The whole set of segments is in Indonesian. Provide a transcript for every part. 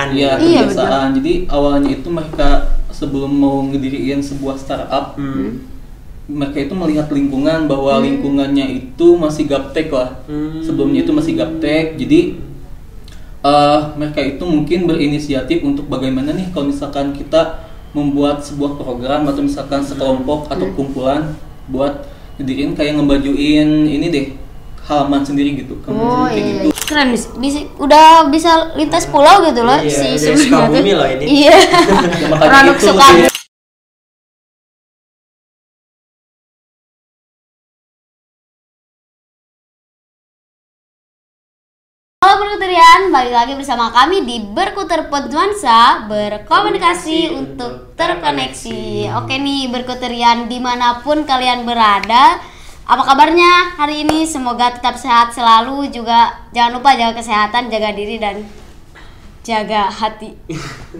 kebiasaan. Iya, Iya, kebiasaan. Jadi awalnya itu mereka sebelum mau ngediriin sebuah startup, mereka itu melihat lingkungan bahwa lingkungannya itu masih gaptek lah. Sebelumnya itu masih gaptek. Jadi mereka itu mungkin berinisiatif untuk bagaimana nih kalau misalkan kita membuat sebuah program atau misalkan sekelompok atau kumpulan buat ngedirin kayak ngebajuin ini deh halaman sendiri gitu. Oh Kayak iya, gitu. keren, udah bisa lintas pulau gitu loh Iya, si dari Sumina tuh. Sukabumi loh ini. Iya. Ya, makanya Produk itu Sukabumi. lebih- Halo Berkuterian, balik lagi bersama kami di Berkuter Podnuansa, berkomunikasi untuk terkoneksi. Oke nih Berkuterian, dimanapun kalian berada, apa kabarnya hari ini? Semoga tetap sehat selalu, juga jangan lupa jaga kesehatan, jaga diri dan jaga hati.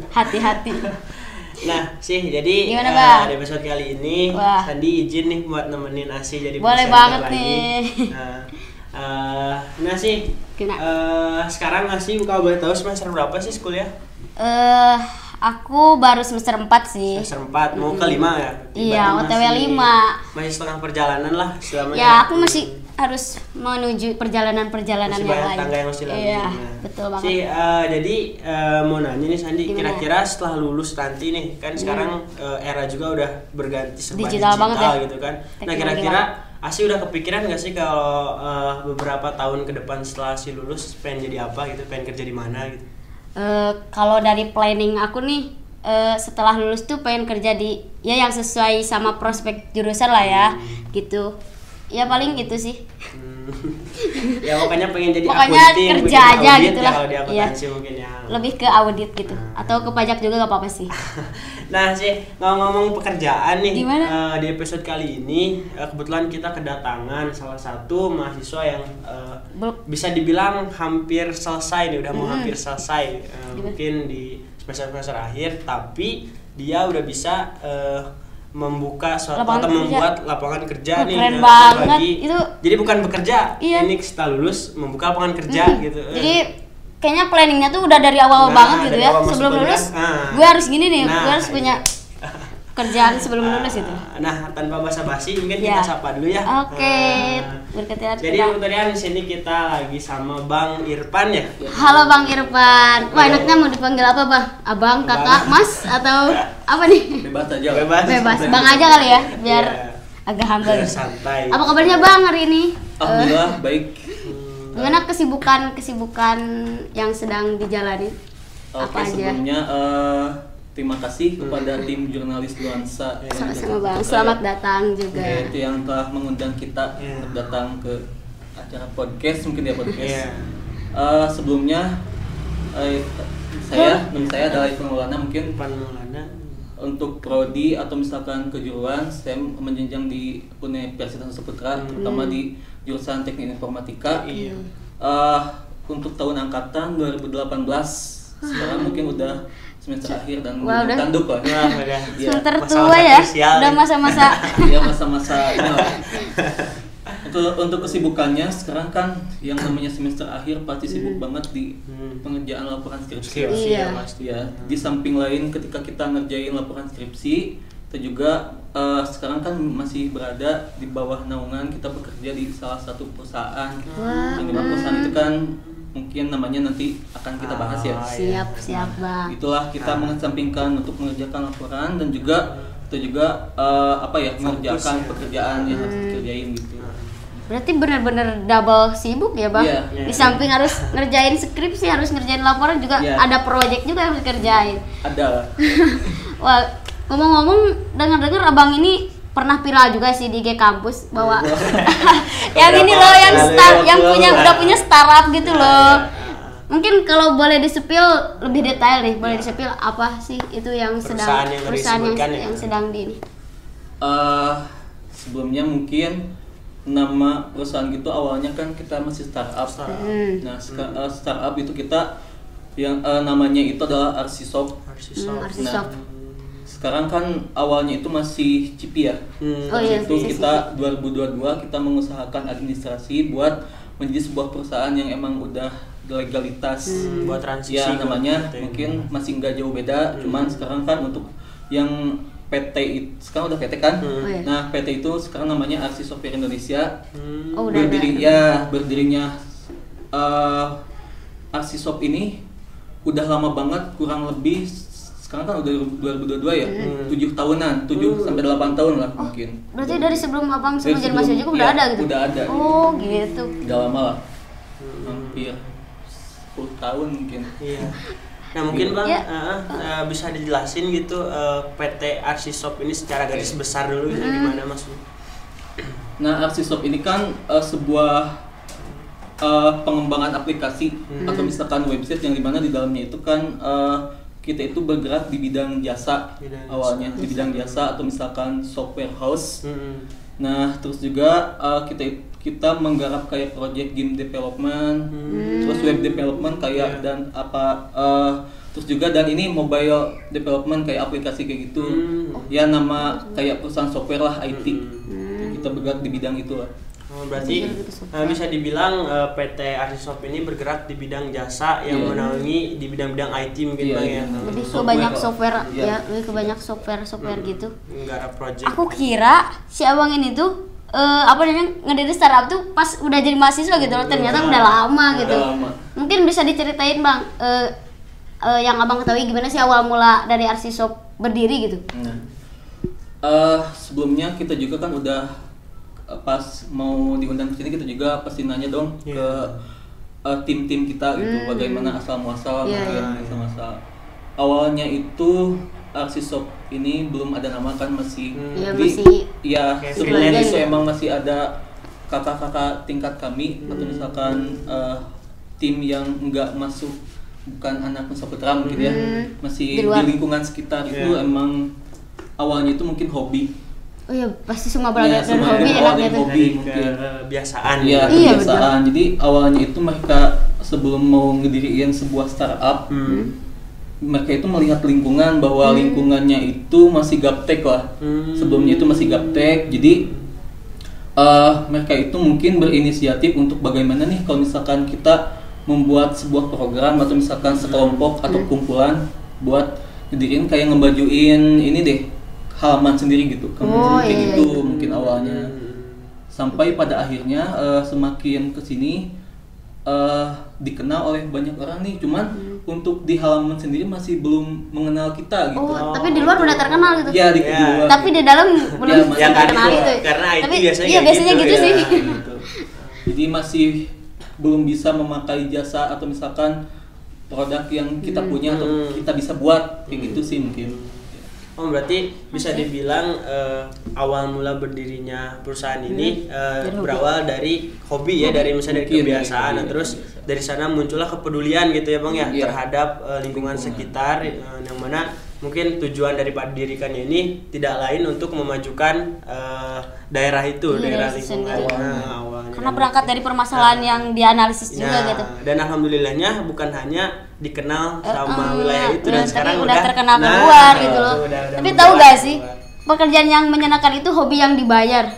Hati-hati. Nah sih, jadi Gimana, Bang? di episode kali ini Wah. Sandi izin nih buat nemenin Asi jadi Boleh presenter banget lagi. nih. Nah sih, sekarang Asi kalau boleh tahu semester berapa sih kuliah? Aku baru semester 4 sih. Semester 4, mau ke 5 ya? Iya, Berarti OTW masih- 5. Masih setengah perjalanan lah selama Ya, aku masih harus menuju perjalanan-perjalanan masih yang banyak lain. tangga yang harus dilalui. Iya, Nah, betul banget. sih, jadi mau nanya nih Sandi, Gimana? kira-kira setelah lulus nanti nih, kan sekarang era juga udah berganti serba Digital banget ya, gitu kan. Nah, teknologi kira-kira Asi udah kepikiran gak sih kalau beberapa tahun ke depan setelah Asi lulus pengen jadi apa gitu, pengen kerja di mana gitu? Kalau dari planning aku nih, setelah lulus tuh pengen kerja di ya yang sesuai sama prospek jurusan lah ya, gitu. Ya paling gitu sih. Ya pokoknya pengen jadi Pokoknya akunting, kerja pengen aja audit gitu ya, lah. kalau di Iya. akuntansi mungkin ya. Lebih ke audit gitu, atau ke pajak juga gak apa-apa sih. Nah sih, ngomong-ngomong pekerjaan nih, Gimana? di episode kali ini kebetulan kita kedatangan salah satu mahasiswa yang bisa dibilang hampir selesai nih, udah mau hampir selesai, mungkin di semester akhir, tapi dia udah bisa membuka suatu Lapangan atau kerja. membuat lapangan kerja nih. Keren nah, banget. Itu- jadi bukan bekerja, Iya. ini setelah lulus membuka lapangan kerja gitu. Jadi kayaknya planningnya tuh udah dari awal Nah, banget gitu dari ya. awal masuk Sebelum kuliah. lulus, Nah. gue harus gini nih, Nah, gue harus punya kerjaan sebelum lulus gitu. Nah, tanpa basa-basi mungkin Ya. kita sapa dulu ya. Oke, Nah, Berkuterian. jadi kebetulan di sini kita lagi sama Bang Irfan ya. Halo Bang Irfan. Wah, enaknya mau dipanggil apa, Bang? Abang, Kakak, Mas atau apa nih? bebas aja. Bebas. Bebas. Bang aja kali ya, biar Iya. agak humble. Biar santai. Apa kabarnya Bang hari ini? Alhamdulillah baik. Gimana kesibukan yang sedang dijalani? Apa aja? Sebelumnya terima kasih kepada tim jurnalis Nuansa yang Sama-sama Bang. sudah- Selamat datang juga. Itu yang telah mengundang kita Iya. untuk datang ke acara podcast, mungkin ya podcast. Iya. Sebelumnya nama saya adalah Ivan Maulana. Mungkin Irfan Maulana. untuk prodi atau misalkan kejuruan saya menjenjang di Universitas Saputra, terutama di jurusan Teknik Informatika. Iya. Untuk tahun angkatan 2018, sekarang mungkin udah semester akhir dan Wah, udah. tanduk lah. Wah, udah. Iya. Semester Masa-masa tua ya, krusial udah nih. masa-masa. Ya masa-masa ini lah. Untuk kesibukannya sekarang kan yang namanya semester akhir pasti sibuk banget di pengerjaan laporan skripsi. Iya. Ya, pasti. Ya, di samping lain ketika kita ngerjain laporan skripsi, kita juga sekarang kan masih berada di bawah naungan kita bekerja di salah satu perusahaan. Yang dimana perusahaan itu kan mungkin namanya nanti akan kita bahas ya. Siap Bang. Itulah kita mengesampingkan untuk mengerjakan laporan dan juga kita juga mengerjakan ya. pekerjaan yang harus dikerjain gitu. Berarti benar-benar double sibuk ya Bang? Iya. Di samping harus ngerjain skripsi, harus ngerjain laporan juga, Iya. ada proyek juga yang harus dikerjain. Ada lah. Wah, ngomong-ngomong, dengar-dengar abang ini pernah viral juga sih di IG kampus bahwa yang ini loh yang udah punya startup gitu loh. Mungkin kalau boleh disepil lebih detail nih, boleh disepil apa sih itu yang sedang Perusahaan yang disebutkan ya. yang sedang di ini? Sebelumnya mungkin nama perusahaan gitu awalnya kan kita masih startup. Nah, startup itu kita yang namanya itu adalah Arsisoft. Arsisoft. Sekarang kan awalnya itu masih Cipi ya. Oh iya, Itu masih kita 2022 kita mengusahakan administrasi buat menjadi sebuah perusahaan yang emang udah legalitas buat transisi ya namanya gitu. mungkin masih nggak jauh beda, cuman sekarang kan untuk yang PT sekarang udah PT kan. iya. Nah, PT itu sekarang namanya Arsi Software Indonesia. Oh, udah Berdirinya Arsi Soft ini udah lama banget, kurang lebih sekarang kan udah 2022 ya. 7 tahunan, 7 sampai 8 tahun lah mungkin. Berarti dari sebelum abang Dari sebelum jadi mahasiswa juga udah iya, ada gitu? Udah ada. Oh gitu. Udah lama lah. Hampir 10 tahun mungkin. Iya. Nah mungkin Bang Ya. Bisa dijelasin gitu PT Arsi Soft ini secara garis besar dulu gitu, gimana maksudnya? Nah, Arsi Soft ini kan sebuah pengembangan aplikasi atau misalkan website yang dimana di dalamnya itu kan kita itu bergerak di bidang jasa awalnya, di bidang jasa atau misalkan software house. Nah, terus juga kita menggarap kayak project game development, terus web development kayak dan terus juga dan ini mobile development kayak aplikasi kayak gitu. Ya nama kayak perusahaan software lah IT. Kita bergerak di bidang itu lah. Oh, berarti bisa dibilang PT Arsi Soft ini bergerak di bidang jasa yang menaungi di bidang-bidang IT mungkin Bang ya. Lebih ke banyak software ya, lebih ke banyak software gitu. Menggarap project. Aku kira si abang ini tuh apa namanya ngediri startup tuh pas udah jadi mahasiswa gitu loh, ternyata udah lama gitu. Mungkin bisa diceritain Bang yang abang ketahui gimana sih awal mula dari Arsi Soft berdiri gitu. Sebelumnya kita juga kan udah pas mau diundang ke sini kita juga pasti nanya dong ke tim-tim kita gitu, bagaimana asal muasal asal. Awalnya itu Arsi Soft ini belum ada nama kan, masih sebelumnya itu emang masih ada kakak-kakak tingkat kami atau misalkan tim yang enggak masuk, bukan anak Nusa Putra mungkin ya, masih di lingkungan sekitar itu emang awalnya itu mungkin hobi. Oh iya, pasti semua berada dari hobi enaknya tuh. Hobi mungkin kebiasaan. Iya, kebiasaan. Jadi awalnya itu mereka sebelum mau ngediriin sebuah startup, mereka itu melihat lingkungan bahwa lingkungannya itu masih gaptek lah. Sebelumnya itu masih gaptek. Jadi mereka itu mungkin berinisiatif untuk bagaimana nih kalau misalkan kita membuat sebuah program atau misalkan sekelompok atau kumpulan buat ngediriin kayak ngebajuin ini deh, halaman sendiri gitu, mungkin awalnya sampai pada akhirnya semakin kesini dikenal oleh banyak orang nih, cuman untuk di halaman sendiri masih belum mengenal kita gitu. Tapi di luar udah terkenal gitu. Iya, di luar. Tapi di dalam belum terkenal gitu. Karena IT tapi biasanya gitu sih. Gitu. Jadi masih belum bisa memakai jasa atau misalkan produk yang kita punya atau kita bisa buat kayak gitu sih mungkin. Oh, berarti bisa dibilang awal mula berdirinya perusahaan ini berawal dari hobi ya, dari misalnya dari kebiasaan, terus dari sana muncullah kepedulian gitu ya Bang ya, terhadap lingkungan sekitar, yang mana mungkin tujuan dari dirikannya ini tidak lain untuk memajukan daerah itu, daerah lingkungan awalnya. Karena berangkat dari permasalahan yang dianalisis juga gitu. Dan alhamdulillahnya bukan hanya dikenal sama wilayah itu, dan sekarang udah terkenal keluar gitu loh. Tapi tahu gak sih, pekerjaan yang menyenangkan itu hobi yang dibayar.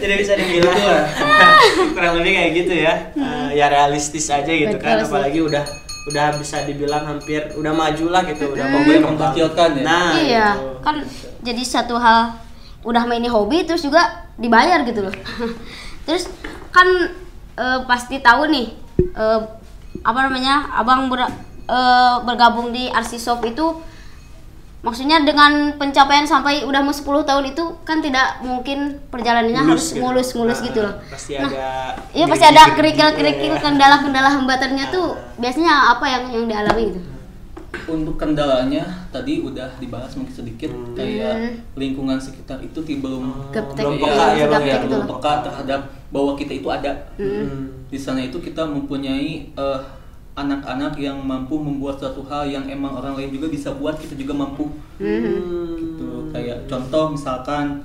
Jadi bisa dibilang kurang lebih kayak gitu ya. Ya realistis aja gitu. Betul, kan apalagi udah bisa dibilang hampir udah maju lah gitu, udah menghasilkan ya. Nah, iya, gitu. Kan jadi satu hal udah main hobi terus juga dibayar gitu loh. Terus kan pasti tahu nih apa namanya, abang bergabung di Arsi Soft itu maksudnya dengan pencapaian sampai udah mau 10 tahun itu kan tidak mungkin perjalanannya harus mulus gitu loh. Pasti ada pasti ada kerikil-kerikil, kendala-kendala hambatannya tuh biasanya apa yang dialami gitu. Untuk kendalanya tadi udah dibahas mungkin sedikit, kayak lingkungan sekitar itu belum peka terhadap bahwa kita itu ada. Di sana itu kita mempunyai anak-anak yang mampu membuat suatu hal yang emang orang lain juga bisa buat, kita juga mampu. Gitu. Kayak contoh misalkan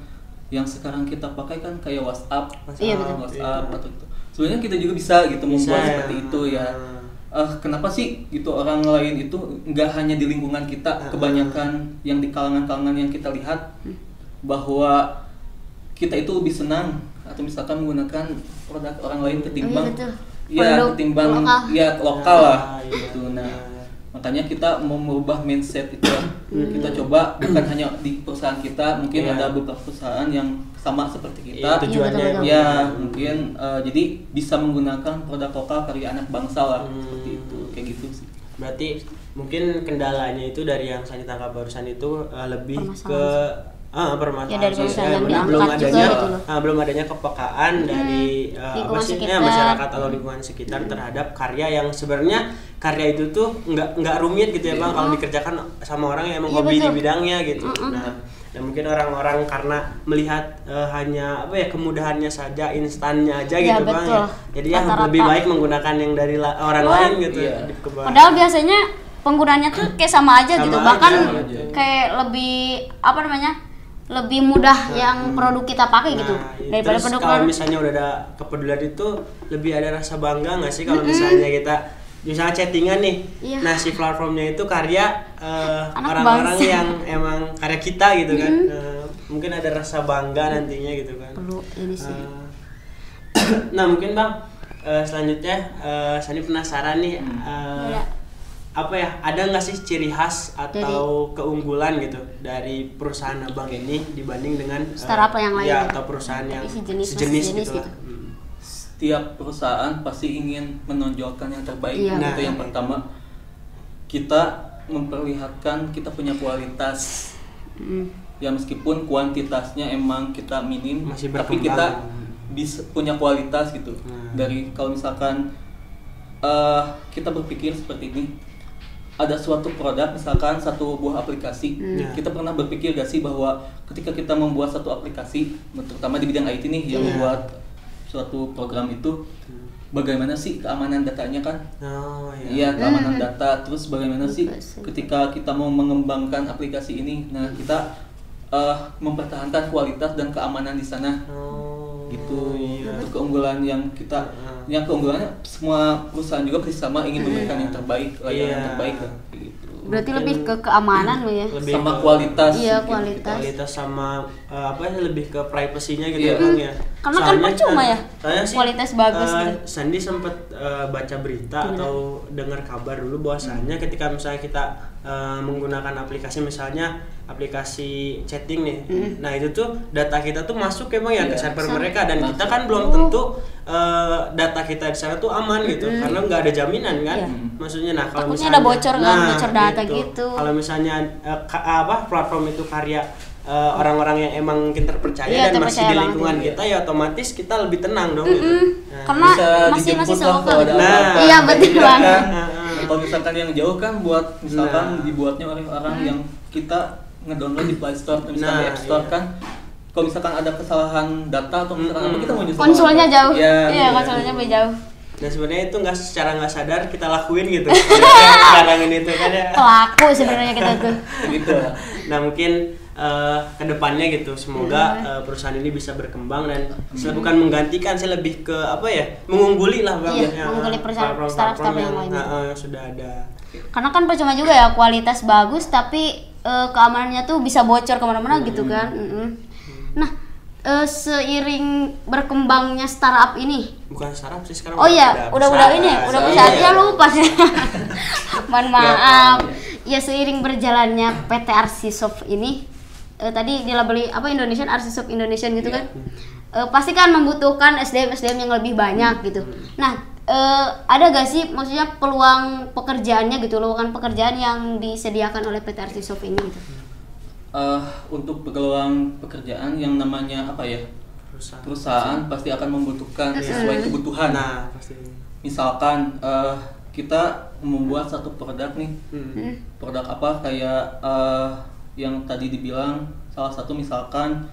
yang sekarang kita pakai kan kayak WhatsApp atau itu. Sebenarnya kita juga bisa gitu membuat seperti itu ya. Kenapa sih gitu orang lain itu nggak hanya di lingkungan kita, kebanyakan yang di kalangan-kalangan yang kita lihat bahwa kita itu lebih senang atau misalkan menggunakan produk orang lain ketimbang Produk ketimbang lokal. ya lokal lah iya. gitu. Nah, makanya kita mau merubah mindset itu. Kita coba bukan hanya di perusahaan kita, mungkin Iya. ada beberapa perusahaan yang sama seperti Iya, kita. tujuannya Iya, betul-betul. Ya, mungkin jadi bisa menggunakan produk lokal karya anak bangsa lah seperti itu. Kayak gitu sih. Berarti mungkin kendalanya itu dari yang saya tangkap barusan itu lebih ke permasalahan Ya, dari perusahaan yang belum diangkat juga adanya gitu loh. belum adanya kepekaan dari Lingkungan sekitar. masyarakat atau lingkungan sekitar terhadap karya yang sebenarnya karya itu tuh nggak rumit gitu ya Bang, kalau dikerjakan sama orang yang emang Iya, hobi di betul. bidangnya gitu. Nah, dan mungkin orang-orang karena melihat hanya kemudahannya saja, instannya aja Iya, gitu Bang betul. ya. Jadi ya Rata-rata. lebih baik menggunakan yang dari orang lain gitu. Iya. Padahal biasanya penggunanya tuh kayak sama aja Sama gitu, aja, bahkan sama aja. kayak lebih lebih mudah yang produk kita pakai gitu iya. daripada Terus produk kalau luar. misalnya udah ada kepedulian itu lebih ada rasa bangga nggak sih kalau misalnya kita misalnya chattingan nih, Iya. nah si platformnya itu karya Anak orang-orang bangsa. yang emang karya kita gitu kan. Mungkin ada rasa bangga nantinya gitu kan. Perlu ini sih. Nah mungkin Bang selanjutnya Sani penasaran nih Iya. ada nggak sih ciri khas atau keunggulan gitu dari perusahaan Abang ini dibanding dengan Startup yang lain ya, ya? atau perusahaan yang Sejenis gitu gitu. lah. Setiap perusahaan pasti ingin menonjolkan yang terbaik. Iya, Itu betul. yang pertama. Kita memperlihatkan kita punya kualitas. Ya meskipun kuantitasnya emang kita minim, Masih tapi berkembang. kita bisa punya kualitas gitu. Dari kalau misalkan kita berpikir seperti ini, ada suatu produk, misalkan satu buah aplikasi, kita pernah berpikir gak sih bahwa ketika kita membuat satu aplikasi, terutama di bidang IT nih, yang membuat suatu program itu, bagaimana sih keamanan datanya kan? Oh Iya, keamanan data. Terus bagaimana sih Betul. ketika kita mau mengembangkan aplikasi ini? Nah, kita mempertahankan kualitas dan keamanan di sana. Oh, Gitu. iya. Itu keunggulan yang kita, yang keunggulannya semua perusahaan juga pasti sama ingin memberikan yang terbaik, layanan yang terbaik lah. Gitu. Berarti lebih ke keamanan lo ya. Lebih Sama ke kualitas. Iya, mungkin. kualitas. kualitas sama lebih ke privasinya gitu Iya. ya Bang ya. Karena kan percuma ya, Soalnya sih, kualitas bagus gitu. Sandi sempat baca berita atau dengar kabar dulu bahwasannya ketika misalnya kita menggunakan aplikasi misalnya aplikasi chatting nih, nah itu tuh data kita tuh masuk ya Bang ya ke Iya. server mereka dan kita Masuk. kan belum tentu data kita di sana tuh aman gitu karena nggak ada jaminan kan. Iya. Maksudnya nah kalau Takutnya misalnya ada bocor kan, bocor data gitu. Kalau misalnya platform itu karya orang-orang yang emang mungkin terpercaya Iya, dan masih terpercaya di banget, lingkungan iya. kita ya otomatis kita lebih tenang dong gitu. Nah, Karena Bisa masih dijemput lah selokal. kalau ada Nah, apa-apa. Iya, betul Iya banget. kan? Kalau misalkan yang jauh kan buat misalkan Nah. dibuatnya oleh orang yang kita ngedownload di Play Store, misalkan Nah, di App Store iya. kan. Kalau misalkan ada kesalahan data atau misalkan apa kita mau nyusul Konsolnya apa? jauh. Iya, Iya, konsolnya lebih jauh. dan sebenarnya itu nggak secara nggak sadar kita lakuin gitu. Sekarang ini tuh kan ya. Pelaku sebenarnya kita tuh. Gitu. Nah mungkin kedepannya gitu semoga perusahaan ini bisa berkembang dan bukan menggantikan, saya lebih ke mengungguli lah Bang. Iya, ya, mengungguli perusahaan platform-platform startup yang lainnya. yang sudah ada. Karena kan percuma juga ya kualitas bagus tapi keamanannya tuh bisa bocor kemana-mana gitu kan. Nah, seiring berkembangnya startup ini, Bukan startup sih sekarang. oh iya, udah ini, udah besar ya lupa sih. Mohon maaf. Ya seiring berjalannya PT Arsisoft ini, tadi dilabeli Indonesian Arsisoft Indonesian gitu kan, pasti kan membutuhkan SDM yang lebih banyak gitu. Nah, ada gak sih maksudnya peluang pekerjaannya gitu, lowongan pekerjaan yang disediakan oleh PT Arsisoft ini gitu? Untuk peluang pekerjaan yang namanya perusahaan pasti akan membutuhkan sesuai kebutuhan. Nah, pasti. Misalkan kita membuat satu produk nih, produk apa kayak yang tadi dibilang salah satu misalkan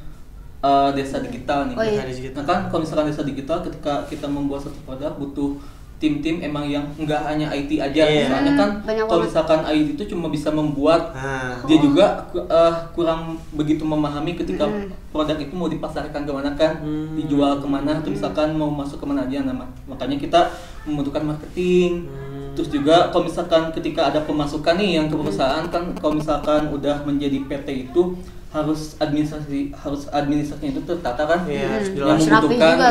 desa digital nih. Oh, iya. Nah kan kalau misalkan desa digital ketika kita membuat satu produk butuh tim-tim emang yang enggak hanya IT aja. Iya. Misalnya kan Banyak kalau banget. misalkan IT itu cuma bisa membuat, Nah, dia juga kurang begitu memahami ketika produk itu mau dipasarkan kemana kan, dijual kemana, atau misalkan mau masuk kemana aja. Nah, makanya kita membutuhkan marketing. Terus juga kalau misalkan ketika ada pemasukan nih yang ke perusahaan kan, kalau misalkan udah menjadi PT itu harus administrasinya itu tertata kan, harus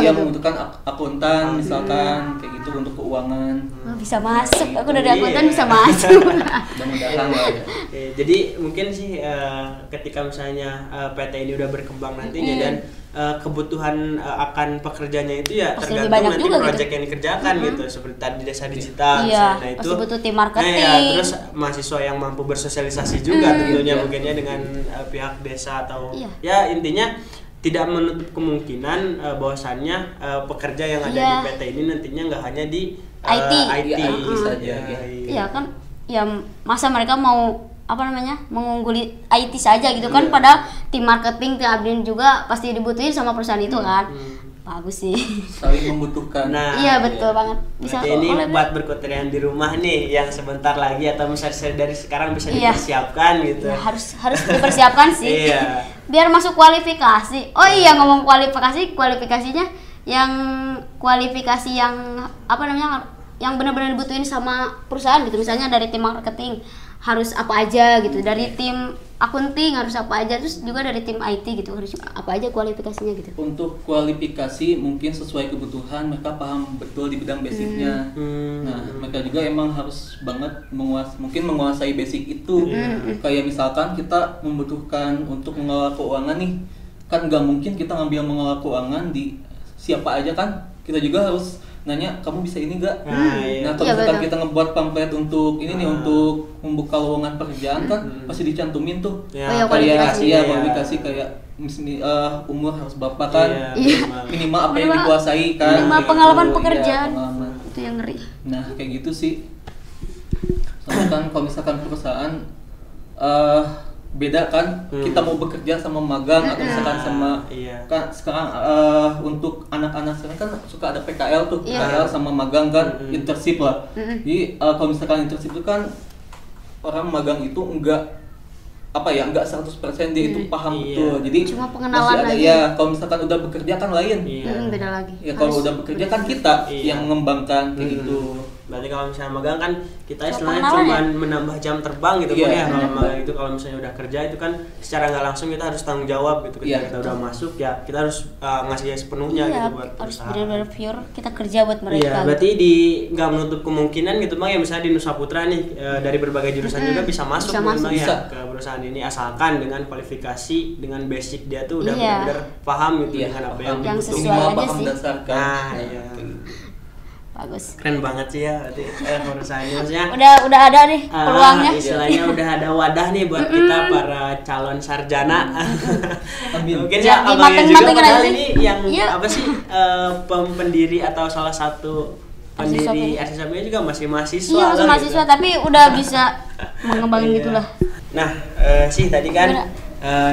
yang membutuhkan akuntan misalkan kayak gitu untuk keuangan. Bisa masuk, aku dari akuntan bisa masuk. Mudah-mudahan lah ya. Jadi mungkin sih ketika misalnya PT ini udah berkembang nantinya dan kebutuhan akan pekerjanya itu ya pasti tergantung nanti juga proyek gitu yang dikerjakan gitu, seperti tadi desa digital iya, nah itu pasti butuh tim marketing. terus mahasiswa yang mampu bersosialisasi juga tentunya mungkinnya dengan pihak desa atau ya intinya tidak menutup kemungkinan bahwasannya pekerja yang ada di PT ini nantinya nggak hanya di IT saja. Iya kan, ya masa mereka mau mengungguli IT saja gitu kan, pada tim marketing, tim admin juga pasti dibutuhin sama perusahaan itu kan. Bagus sih, saling membutuhkan. Nah iya betul banget. Bisa ini buat berkoterian di rumah nih yang sebentar lagi atau misalnya dari sekarang bisa dipersiapkan gitu ya, harus dipersiapkan sih. Biar masuk kualifikasi. Oh iya, ngomong kualifikasinya yang kualifikasi yang yang benar-benar dibutuhin sama perusahaan gitu, misalnya dari tim marketing harus apa aja gitu, dari tim akunting harus apa aja, terus juga dari tim IT gitu harus apa aja kualifikasinya gitu. Untuk kualifikasi mungkin sesuai kebutuhan, mereka paham betul di bidang basicnya. Nah mereka juga emang harus banget menguasai basic itu. Kayak misalkan kita membutuhkan untuk mengelola keuangan nih, kan nggak mungkin kita ngambil mengelola keuangan di siapa aja kan, kita juga harus nanya kamu bisa ini enggak? Nah kalau misalkan kita ngebuat pamflet untuk ini nih untuk membuka lowongan pekerjaan kan pasti dicantumin tuh kualifikasi kayak umur harus berapa kan, minimal apa yang dikuasai kan, minimal pengalaman pekerjaan itu yang ngeri. Nah kayak gitu sih. Soalnya kan kalau misalkan perusahaan beda kan, kita mau bekerja sama magang atau misalkan sama kan sekarang untuk anak-anak sekarang kan suka ada PKL tuh, PKL sama magang kan, internship lah. Jadi kalau misalkan internship itu kan orang magang itu enggak 100% dia itu paham betul. Jadi cuma pengenalan ada, lagi. ya kalau misalkan udah bekerja kan lain. Beda lagi. Ya kalau udah bekerja kan kita yang mengembangkan kayak gitu. Berarti kalau misalnya magang kan kita istilahnya cuma menambah jam terbang gitu kan ya. Kalau magang itu kalau misalnya udah kerja itu kan secara nggak langsung kita harus tanggung jawab gitu, ketika kita udah masuk ya kita harus ngasih sepenuhnya gitu buat harus perusahaan. Benar-benar pure kita kerja buat mereka. Iya, berarti nggak menutup kemungkinan gitu Bang ya, misalnya di Nusa Putra nih dari berbagai jurusan juga bisa masuk ya ke perusahaan ini, asalkan dengan kualifikasi, dengan basic dia tuh udah benar-benar paham gitu dengan apa yang dibutuhkan. Sesuai aja paham sih. dasarkan. Bagus. Keren banget sih ya berarti perusahaannya, maksudnya udah ada nih peluangnya. Istilahnya udah ada wadah nih buat kita para calon sarjana. Mungkin ya abangnya juga padahal aja. ini yang apa sih pendiri atau salah satu pendiri SSB juga masih mahasiswa. Iya, masih mahasiswa gitu. Tapi udah bisa mengembangin gitulah. Nah, sih tadi kan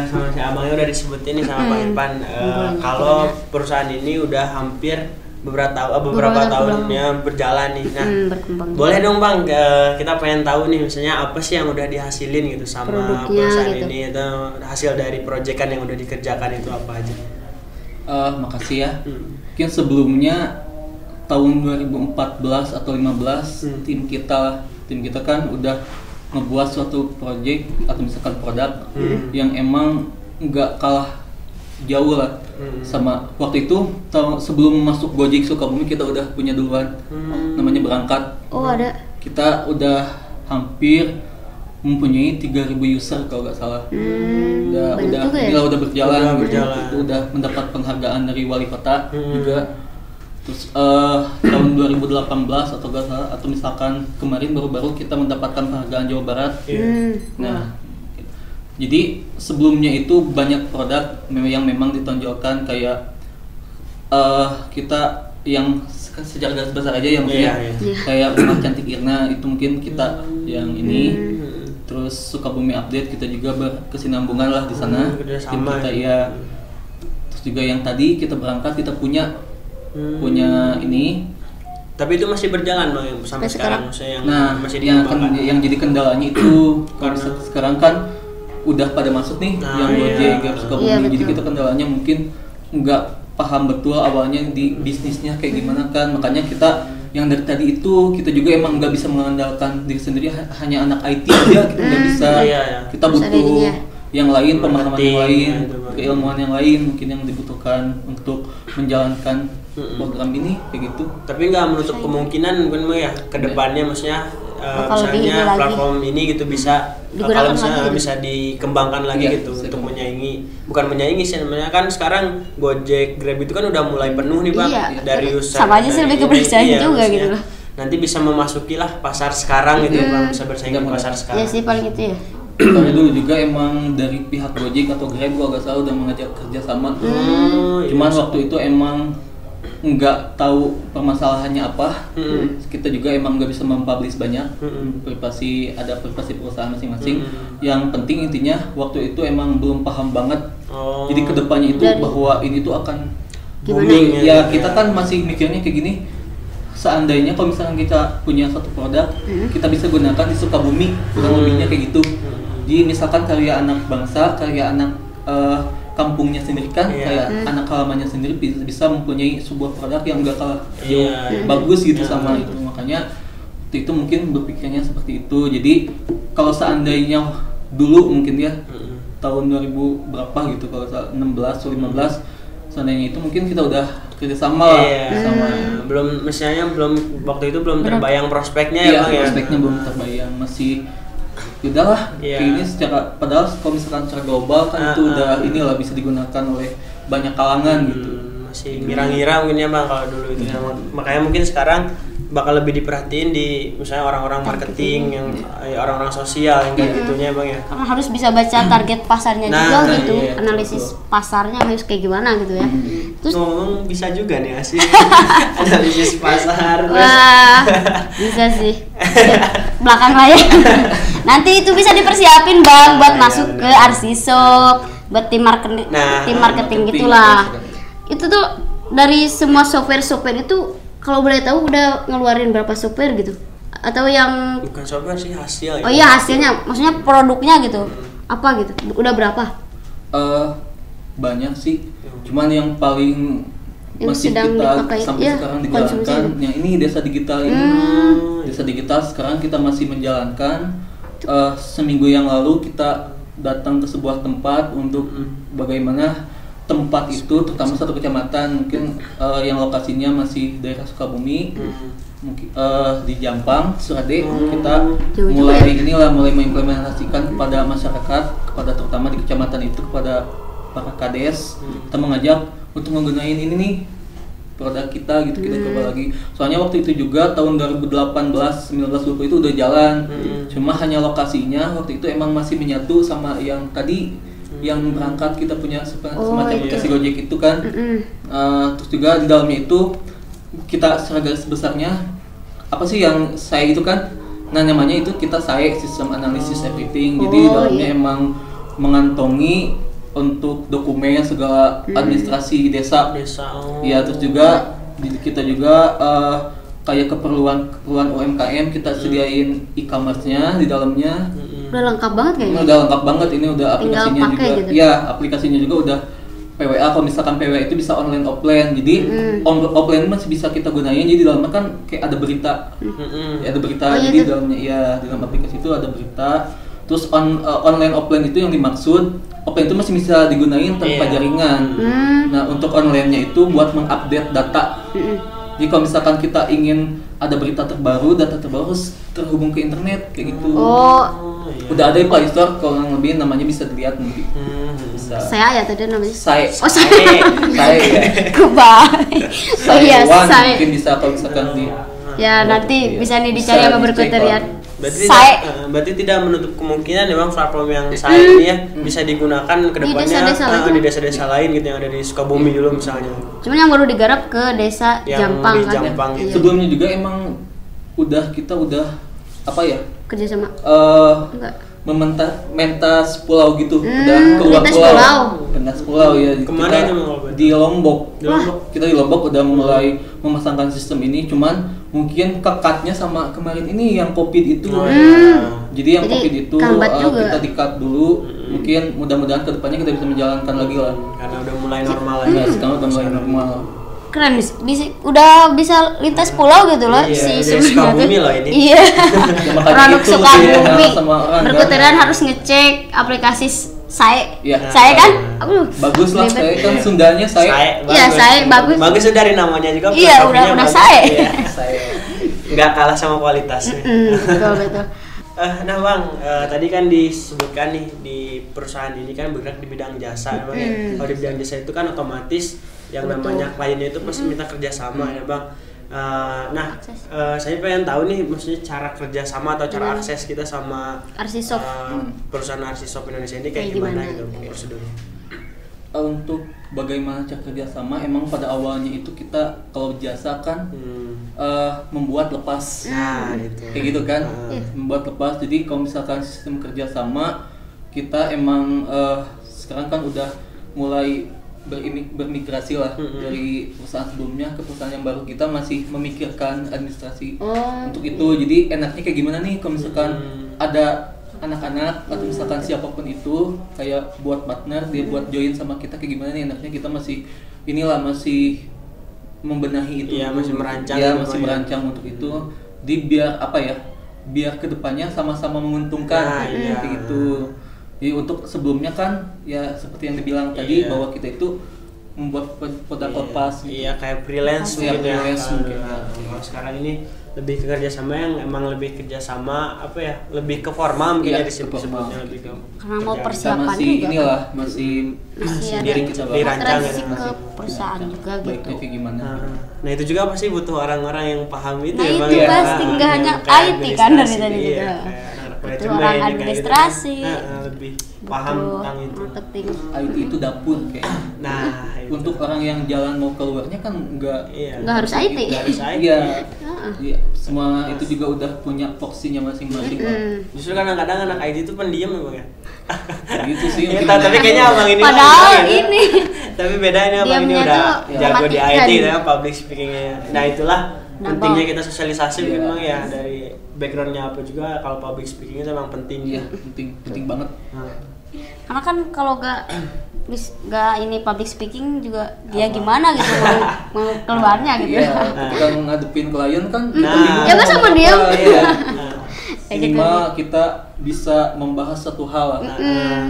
sama si abangnya udah disebutin nih sama Bang Irfan kalau perusahaan ini udah hampir beberapa tahunnya berjalan nih. Nah, boleh dong Bang, kita pengen tahu nih misalnya apa sih yang udah dihasilin gitu sama produknya, perusahaan gitu. Ini atau hasil dari proyekan yang udah dikerjakan itu apa aja? Makasih ya. Mungkin sebelumnya tahun 2014 atau 2015 tim kita kan udah ngebuat suatu proyek atau misalkan produk yang emang nggak kalah jauh lah sama waktu itu. Sebelum masuk Gojek Sukabumi kita udah punya duluan, namanya Berangkat. Ada. Kita udah hampir mempunyai 3.000 user kalau nggak salah. Udah berjalan. Itu udah mendapat penghargaan dari wali kota juga. Terus tahun 2018 atau nggak salah, atau misalkan kemarin baru-baru kita mendapatkan penghargaan Jawa Barat. Nah, jadi sebelumnya itu banyak produk yang memang ditonjolkan, kayak kita yang secara garis besar aja yang kayak Rumah Cantik Irna itu mungkin kita yang ini. Terus Sukabumi Update kita juga berkesinambungan lah di sana. Tim kita ya. Terus juga yang tadi kita berangkat kita punya ini. Tapi itu masih berjalan Bang sampai sekarang. Masih yang jadi kendalanya itu karena sekarang kan udah pada masuk nih yang Gojek, Sukabumi. Jadi kita kendalanya mungkin nggak paham betul awalnya di bisnisnya kayak gimana kan. Makanya kita yang dari tadi itu kita juga emang nggak bisa mengandalkan diri sendiri, hanya anak IT aja kita nggak bisa. Kita butuh yang lain, pemahaman yang lain, itu, keilmuan yang lain mungkin yang dibutuhkan untuk menjalankan program ini kayak gitu. Tapi nggak menutup kemungkinan mungkin ya kedepannya maksudnya misalnya platform ini gitu bisa kalau misalnya gitu. bisa dikembangkan lagi gitu untuk bukan menyaingi sih namanya kan sekarang Gojek, Grab itu kan udah mulai penuh nih Bang dari user. Sama aja sih lebih ke bersaing juga gitu loh. Nanti bisa memasuki lah pasar sekarang gitu Bang, bisa bersaing di pasar sekarang. Iya sih paling itu ya. Karena dulu juga emang dari pihak Gojek atau Grab gua agak salah udah mengajak kerjasama. Cuman waktu itu emang nggak tahu permasalahannya apa. Kita juga emang nggak bisa mempublish banyak. Privasi perusahaan masing-masing. Yang penting intinya waktu itu emang belum paham banget. Jadi kedepannya itu bahwa ini tuh akan booming ya. Kita kan masih mikirnya kayak gini. Seandainya kalau misalnya kita punya satu produk, kita bisa gunakan di Sukabumi, kurang lebihnya kayak gitu. Jadi misalkan karya anak bangsa, karya anak kampungnya sendiri kan, kayak anak halamannya sendiri bisa mempunyai sebuah produk yang enggak kalah bagus gitu sama itu. Makanya waktu itu mungkin berpikirnya seperti itu. Jadi kalau seandainya dulu mungkin ya tahun 2000 berapa gitu, kalau 16 atau 15, seandainya itu mungkin kita udah kerjasama lah sama belum misalnya waktu itu belum terbayang prospeknya ya Bang ya. Prospeknya belum terbayang, masih udahlah kayak ini secara padahal kalau misalkan secara global kan itu udah inilah bisa digunakan oleh banyak kalangan gitu. Masih ngira-ngira mungkin ya Bang kalau dulu itu makanya mungkin sekarang bakal lebih diperhatiin di misalnya orang-orang marketing yang orang-orang sosial yang kayak gitunya Bang ya. Karena harus bisa baca target pasarnya juga gitu, analisis pasarnya harus kayak gimana gitu ya. Terus ngomong bisa juga nih asli analisis pasar. Wah, bisa sih. Belakang layar. Nanti itu bisa dipersiapin Bang buat masuk ke Arsisok, buat tim marketing gitulah. Itu tuh dari semua software itu kalau boleh tahu udah ngeluarin berapa software gitu? Atau yang bukan software sih hasil ya. Oh iya hasilnya, maksudnya produknya gitu. Apa gitu? Udah berapa? Banyak sih. Cuman yang paling masih sedang kita dipakai, sampai sekarang dijalankan yang ini desa digital ini. Desa digital sekarang kita masih menjalankan. Seminggu yang lalu kita datang ke sebuah tempat untuk bagaimana tempat itu terutama satu kecamatan mungkin yang lokasinya masih daerah Sukabumi, mungkin di Jampang, Surade. Kita mulai mengimplementasikan kepada masyarakat, kepada terutama di kecamatan itu kepada para kades. Kita mengajak untuk menggunakan ini nih produk kita gitu, kita coba lagi. Soalnya waktu itu juga tahun 2018, 19, 20 itu udah jalan. Cuma hanya lokasinya waktu itu emang masih menyatu sama yang tadi yang berangkat kita punya semacam aplikasi Gojek itu kan. Terus juga di dalamnya itu kita secara garis besarnya apa sih yang saya itu kan, nah namanya itu kita sistem analisis everything. Jadi di dalamnya emang mengantongi untuk dokumen segala administrasi desa. Ya, terus juga kita juga kayak keperluan UMKM kita sediain e-commerce-nya di dalamnya. Udah lengkap banget kayaknya. Udah lengkap banget, ini udah aplikasinya juga. Gitu. Ya, aplikasinya juga udah PWA. Kalau misalkan PWA itu bisa online offline. Jadi offline masih bisa kita gunain. Jadi di dalamnya kan kayak ada berita. Ya, ada berita. Jadi di dalamnya di dalam aplikasi itu ada berita. Terus online offline itu yang dimaksud, offline itu masih bisa digunain tanpa jaringan. Nah, untuk online-nya itu buat mengupdate data. Jadi kalau misalkan kita ingin ada berita terbaru, data terbaru harus terhubung ke internet kayak gitu. Udah ada di Play Store, kalau yang lebih namanya bisa dilihat nanti. Bisa. Saya ya tadi namanya. Saya. Kebaik. Oh iya, saya. Mungkin bisa kalau misalkan di. Ya nanti bisa nih dicari sama Berkuterian. Berarti tidak menutup kemungkinan memang platform yang saya ini ya bisa digunakan ke depannya di desa-desa lain gitu yang ada di Sukabumi dulu misalnya. Cuman yang baru digarap ke desa Jampang kan. Gitu. Sebelumnya juga emang kita udah apa ya? Kerja sama. Mentas pulau gitu, udah keluar pulau. Mentas pulau ya. Kemana itu di Lombok. Kita di Lombok udah mulai memasangkan sistem ini, cuman mungkin kekatnya sama kemarin ini yang COVID itu. Jadi yang COVID itu kita di-cut dulu. Mungkin mudah-mudahan kedepannya kita bisa menjalankan lagi lah. Karena udah mulai normal lagi. Sekarang udah mulai normal. Keren, udah bisa lintas pulau gitu loh si Sukabumi loh ini. Iya. Produk Sukabumi. Berkuterian harus ngecek aplikasi Saya, Ya. saya kan, Bagus lah, saya kan Sundanya saya. Iya, saya bagus. Bagus tuh dari namanya juga. Iya, filosofinya udah bagus. saya. Iya. Saya. Nggak kalah sama kualitasnya. Betul. Nah Bang, tadi kan disebutkan nih di perusahaan ini kan bergerak di bidang jasa. Emang ya, kalau di bidang jasa itu kan otomatis yang namanya kliennya itu pasti minta kerjasama ya Bang. Saya pengen tahu nih, maksudnya cara kerjasama atau cara akses kita sama Arsisop. perusahaan Arsisop Indonesia ini kayak gimana gitu prosedurnya? Untuk bagaimana cara kerjasama, emang pada awalnya itu kita kalau jasa kan membuat lepas, kayak gitu kan, membuat lepas. Jadi kalau misalkan sistem kerjasama kita emang sekarang kan udah mulai bermigrasi lah dari perusahaan sebelumnya ke perusahaan yang baru. Kita masih memikirkan administrasi untuk itu. Jadi enaknya kayak gimana nih kalau misalkan ada anak-anak atau misalkan siapapun itu kayak buat partner, dia buat join sama kita, kayak gimana nih enaknya. Kita masih masih membenahi itu, masih merancang masih merancang untuk itu. Di biar biar kedepannya sama-sama menguntungkan kayak gitu. Jadi untuk sebelumnya kan ya seperti yang dibilang tadi bahwa kita itu membuat produk lepas gitu. Iya, kayak freelance mungkin ya. Kalau sekarang ini lebih ke kerjasama yang emang lebih kerjasama lebih ke formal mungkin ya disebutnya lebih ke karena mau persiapan masih juga masih diri kita dirancang transisi ke perusahaan juga gitu. Baiknya kayak gimana? Nah itu juga pasti butuh orang-orang yang paham itu Nah ya Bang. itu pasti nggak hanya IT kan dari tadi juga. Betul, orang administrasi, lebih paham tentang itu. Marketing. IT itu dapur kayak. Nah, untuk orang yang jalan mau keluarnya kan nggak harus IT. Nggak harus IT. Iya, semua itu juga udah punya porsinya masing-masing lah. Justru kan kadang anak IT itu pendiam ya Bang ya. Gitu sih. Tapi kayaknya abang ini padahal ini. Tapi bedanya abang ini udah jago di IT ya, public speakingnya. Nah itulah pentingnya kita sosialisasi memang ya, dari backgroundnya apa juga. Kalau public speaking itu memang penting. Iya, penting banget. Karena kan kalau nggak ini public speaking juga dia gimana gitu mau keluarnya gitu. Iya, kita ngadepin klien kan ya masa sama dia. Minimal kita bisa membahas satu hal lah.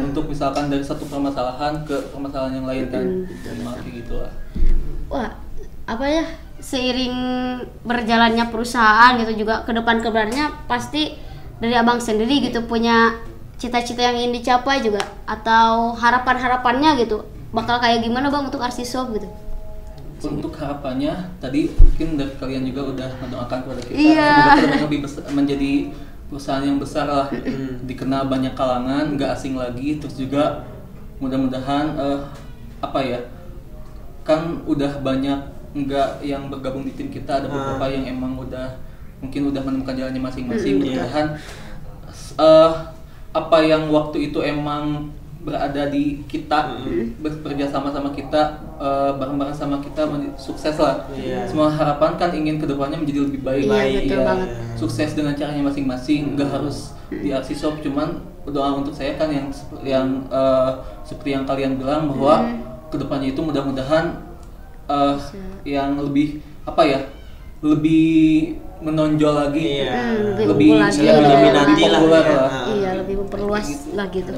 Untuk misalkan dari satu permasalahan ke permasalahan yang lain kan. Minimal kayak gitu lah. Wah, seiring berjalannya perusahaan gitu juga ke depannya pasti dari abang sendiri gitu punya cita-cita yang ingin dicapai juga, atau harapan-harapannya gitu bakal kayak gimana Bang untuk Arsisop gitu? Untuk harapannya tadi mungkin dari kalian juga udah mendoakan kepada kita semoga lebih menjadi perusahaan yang besar lah, dikenal banyak kalangan, nggak asing lagi. Terus juga mudah-mudahan kan udah banyak nggak yang bergabung di tim kita, ada beberapa yang emang mungkin udah menemukan jalannya masing-masing. Mudah-mudahan apa yang waktu itu emang berada di kita, bekerja sama kita, bareng-bareng sama kita, sukses lah. Semua harapan kan ingin kedepannya menjadi lebih baik. Betul banget. Sukses dengan caranya masing-masing, nggak harus di Arsisop. Cuman doa untuk saya kan yang seperti yang kalian bilang bahwa kedepannya itu mudah-mudahan yang lebih lebih menonjol lagi, lebih diminati lah. Lebih memperluas lah gitu.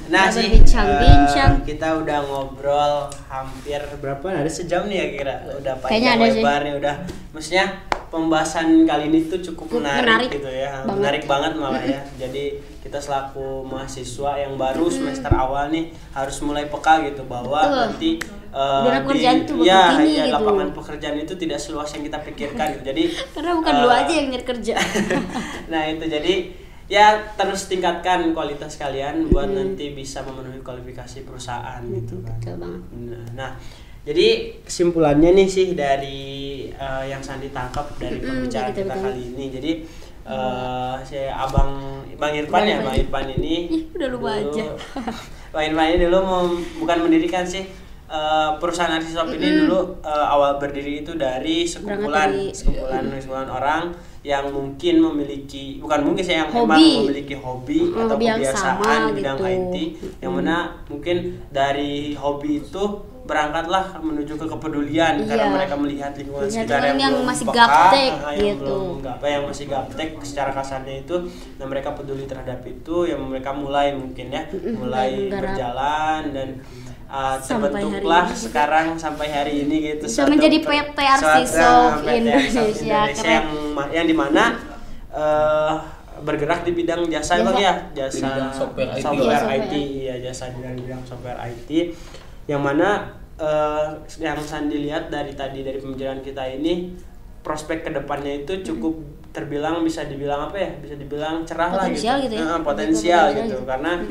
Nah sih, bincang-bincang. kita udah ngobrol hampir berapa? Ada sejam nih ya kira. Udah Kayaknya panjang ada lebar nih, udah. Maksudnya pembahasan kali ini tuh cukup menarik gitu ya, menarik banget malah ya. Jadi kita selaku mahasiswa yang baru semester awal nih harus mulai peka gitu bahwa nanti pekerjaan itu tinggi gitu. Lapangan pekerjaan itu tidak seluas yang kita pikirkan gitu. Jadi karena bukan lu aja yang nyari kerja. Nah itu jadi ya terus tingkatkan kualitas kalian buat nanti bisa memenuhi kualifikasi perusahaan gitu kan. Betul banget. Nah jadi kesimpulannya nih sih dari yang Sandi tangkap dari pembicaraan kita kali ini. Jadi saya Bang Irfan ya, Bang Irfan ini udah lupa aja. Bang Irfan ini dulu bukan mendirikan sih perusahaan Arsisop ini dulu awal berdiri itu dari sekumpulan orang yang mungkin memiliki emang memiliki hobi atau kebiasaan di bidang IT, yang mana mungkin dari hobi itu berangkatlah menuju ke kepedulian karena mereka melihat lingkungan sekitar yang belum masih peka, gaptek yang gitu. yang masih gaptek secara kasarnya itu, dan mereka peduli terhadap itu, yang mereka mulai mungkin ya mulai berjalan dan terbentuklah sekarang sampai hari ini gitu. Bisa menjadi PT Arsisop Indonesia yang dimana bergerak di bidang jasa Bang ya, jasa software IT ya, jasa di bidang software IT, yang mana yang Sandi lihat dari pembicaraan kita ini, prospek kedepannya itu cukup terbilang bisa dibilang apa ya, bisa dibilang cerah lah gitu, potensial gitu, karena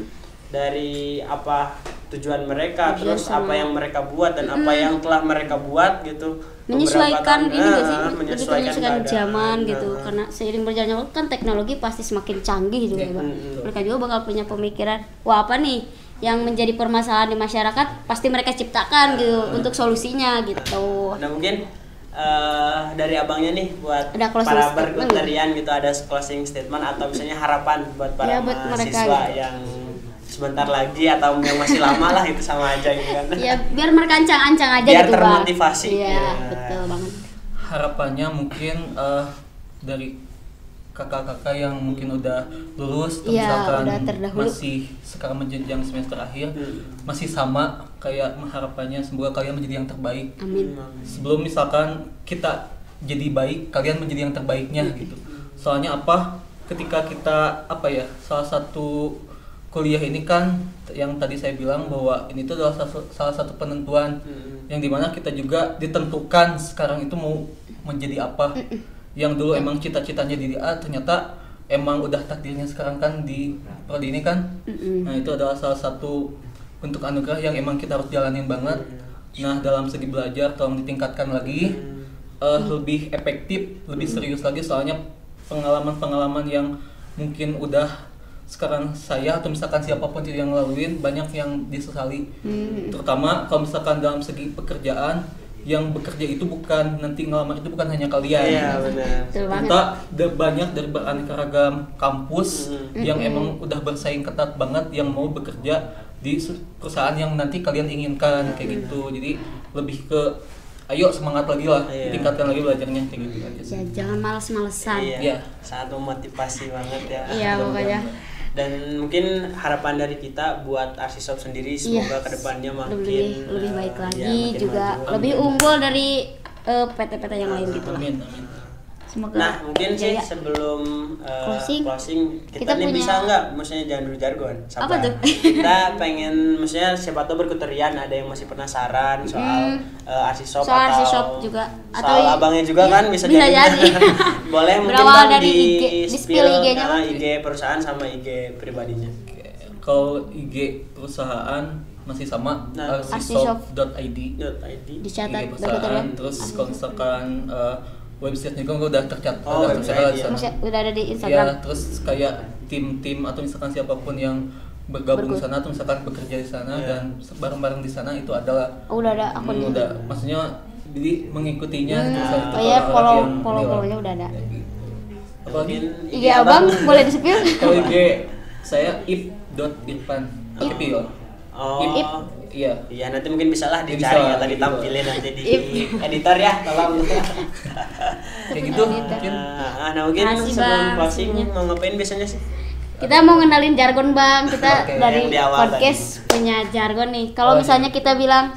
dari apa tujuan mereka, terus apa yang mereka buat dan apa yang telah mereka buat gitu, menyesuaikan ini gak sih, menyesuaikan zaman gitu, karena seiring berjalannya waktu kan teknologi pasti semakin canggih juga ya Bang. Mereka juga bakal punya pemikiran, wah apa nih yang menjadi permasalahan di masyarakat, pasti mereka ciptakan gitu untuk solusinya gitu. Nah mungkin dari abangnya nih buat para berkuterian gitu, ada closing statement atau misalnya harapan buat para mahasiswa yang sebentar lagi atau yang masih lama lah, itu sama aja gitu kan. Ya biar mereka ancang-ancang aja biar gitu Bang. Biar termotivasi. Iya, betul banget. Harapannya mungkin dari kakak-kakak yang mungkin udah lulus atau misalkan masih sekarang menjenjang semester akhir, masih sama kayak harapannya, semoga kalian menjadi yang terbaik. Amin. Sebelum misalkan kita jadi baik, kalian menjadi yang terbaiknya gitu. Soalnya apa? Ketika kita salah satu kuliah ini kan yang tadi saya bilang bahwa ini tuh adalah salah satu penentuan yang dimana kita juga ditentukan sekarang itu mau menjadi apa. Yang dulu emang cita-citanya di A, ternyata emang udah takdirnya sekarang kan di prodi ini kan. Nah itu adalah salah satu bentuk anugerah yang emang kita harus jalanin banget. Nah dalam segi belajar tolong ditingkatkan lagi, lebih efektif, lebih serius lagi, soalnya pengalaman-pengalaman yang mungkin udah sekarang saya atau misalkan siapapun yang ngelaluin banyak yang disesali, terutama kalau misalkan dalam segi pekerjaan, yang bekerja itu bukan nanti ngelamar itu bukan hanya kalian. Iya benar. Kita banyak dari beraneka ragam kampus yang emang udah bersaing ketat banget yang mau bekerja di perusahaan yang nanti kalian inginkan kayak gitu. Jadi lebih ke ayo semangat lagi lah, tingkatkan lagi belajarnya kayak gitu aja. Ya, jangan malas-malesan. Iya. Sangat memotivasi banget ya. Iya pokoknya. Dan mungkin harapan dari kita buat Arsisop sendiri, semoga kedepannya makin lebih baik lagi, juga lebih unggul dari PT-PT yang lain gitu. Amin. Semoga. Nah mungkin sih sebelum closing kita nih bisa nggak, maksudnya jangan dulu jargon. Sabar. Apa tuh? Kita pengen, maksudnya siapa tahu berkuterian ada yang masih penasaran soal Arsisop soal atau Arsisop juga, atau soal abangnya juga kan bisa jadi. Boleh mungkin berawal Bang dari IG, di-spill IG-nya Bang. IG perusahaan sama IG pribadinya. Kalau IG perusahaan masih sama, arsisop.id. Dicatat IG perusahaan, terus kalau misalkan website juga udah tercatat, udah ada di Instagram. Ya, terus kayak tim-tim atau misalkan siapapun yang bergabung di sana atau misalkan bekerja di sana dan bareng-bareng di sana itu adalah udah ada akunnya. Udah, maksudnya jadi mengikutinya follow-nya udah ada. Apalagi IG abang boleh di-spill? Kalau IG saya ip.irfan. Iya, nanti mungkin bisa lah dicari ya, tadi tampilin nanti di editor ya, tolong. Kayak gitu mungkin. Nah mungkin sebelum closing mau ngapain biasanya sih? Kita mau ngenalin jargon Bang, kita dari podcast punya jargon nih. Kalau misalnya kita bilang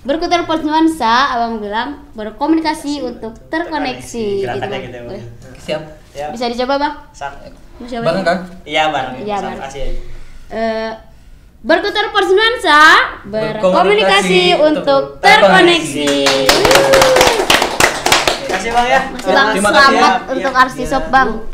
berkutar nuansa, abang bilang berkomunikasi untuk terkoneksi gitu. Siap. Bisa dicoba Bang? Bareng kan? Iya bareng. Berkutar nuansa, berkomunikasi untuk terkoneksi. Terima kasih Bang ya. Selamat untuk Arsisop Bang.